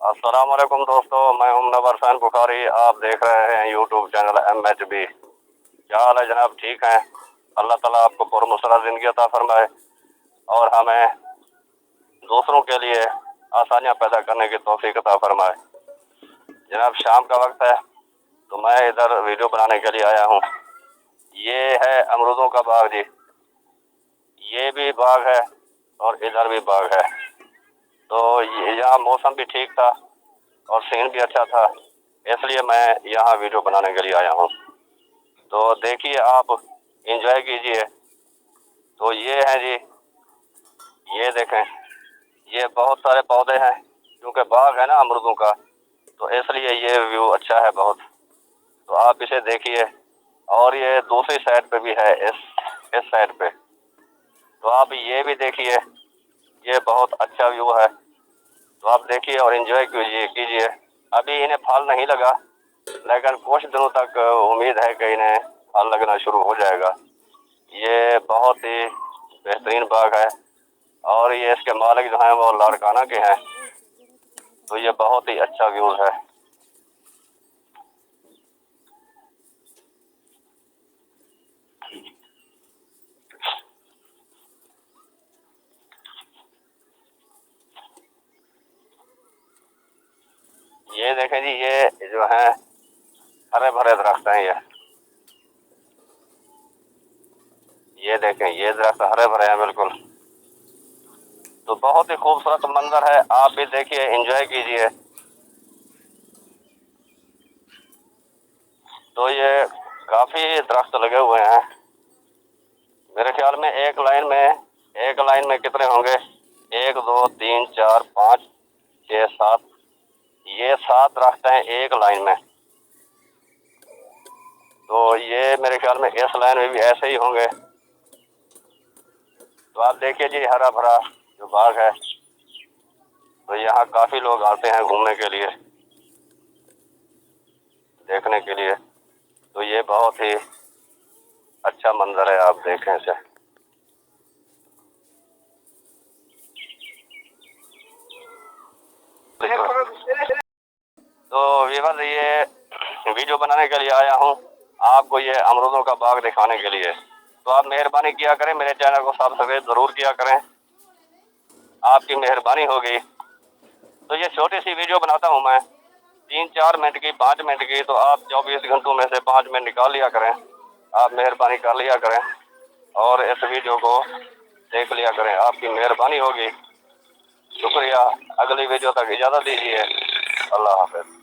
अस्सलाम वालेकुम दोस्तों, मैं हूं मुनव्वर हुसैन बुखारी। आप देख रहे हैं यूट्यूब चैनल MHB। क्या हाल है जनाब? ठीक हैं? अल्लाह ताला आपको पुरमसरा ज़िंदगी अता फरमाए और हमें दूसरों के लिए आसानियाँ पैदा करने की तौफीक अता फरमाए। जनाब शाम का वक्त है तो मैं इधर वीडियो बनाने के लिए आया हूँ। ये है अमरूदों का बाग जी, ये भी बाग है और इधर भी बाग है। तो यहाँ मौसम भी ठीक था और सीन भी अच्छा था, इसलिए मैं यहाँ वीडियो बनाने के लिए आया हूँ। तो देखिए, आप इंजॉय कीजिए। तो ये है जी, ये देखें, ये बहुत सारे पौधे हैं क्योंकि बाग है ना अमरूदों का, तो इसलिए ये व्यू अच्छा है बहुत। तो आप इसे देखिए। और ये दूसरी साइड पे भी है, इस साइड पे, तो आप ये भी देखिए। ये बहुत अच्छा व्यू है, तो आप देखिए और एंजॉय कीजिए। अभी इन्हें फल नहीं लगा, लेकिन कुछ दिनों तक उम्मीद है कि इन्हें फल लगना शुरू हो जाएगा। ये बहुत ही बेहतरीन बाग है और ये इसके मालिक जो हैं वो लाड़काना के हैं, तो ये बहुत ही अच्छा व्यू है। ये देखें जी, ये जो है हरे भरे दरख्त हैं। ये देखें, ये दरख्त हरे भरे हैं बिल्कुल। तो बहुत ही खूबसूरत मंजर है, आप भी देखिए, एंजॉय कीजिए। तो ये काफी दरख्त लगे हुए हैं, मेरे ख्याल में एक लाइन में कितने होंगे? 1 2 3 4 5 6 7, ये 7 दरख्त हैं एक लाइन में। तो ये मेरे ख्याल में इस लाइन में भी ऐसे ही होंगे। तो आप देखिए जी, हरा भरा जो बाग है, तो यहाँ काफी लोग आते हैं घूमने के लिए, देखने के लिए। तो ये बहुत ही अच्छा मंजर है, आप देखें इसे। तो वीवर, ये वीडियो बनाने के लिए आया हूँ आपको, ये अमरूदों का बाग दिखाने के लिए। तो आप मेहरबानी किया करें, मेरे चैनल को सब्सक्राइब जरूर किया करें, आपकी मेहरबानी होगी। तो ये छोटी सी वीडियो बनाता हूँ मैं, 3-4 मिनट की, 5 मिनट की। तो आप 24 घंटों में से 5 मिनट निकाल लिया करें, आप मेहरबानी कर लिया करें और इस वीडियो को देख लिया करें, आपकी मेहरबानी होगी। शुक्रिया। अगली वीडियो तक इजाज़त दीजिए। अल्लाह हाफ़िज़।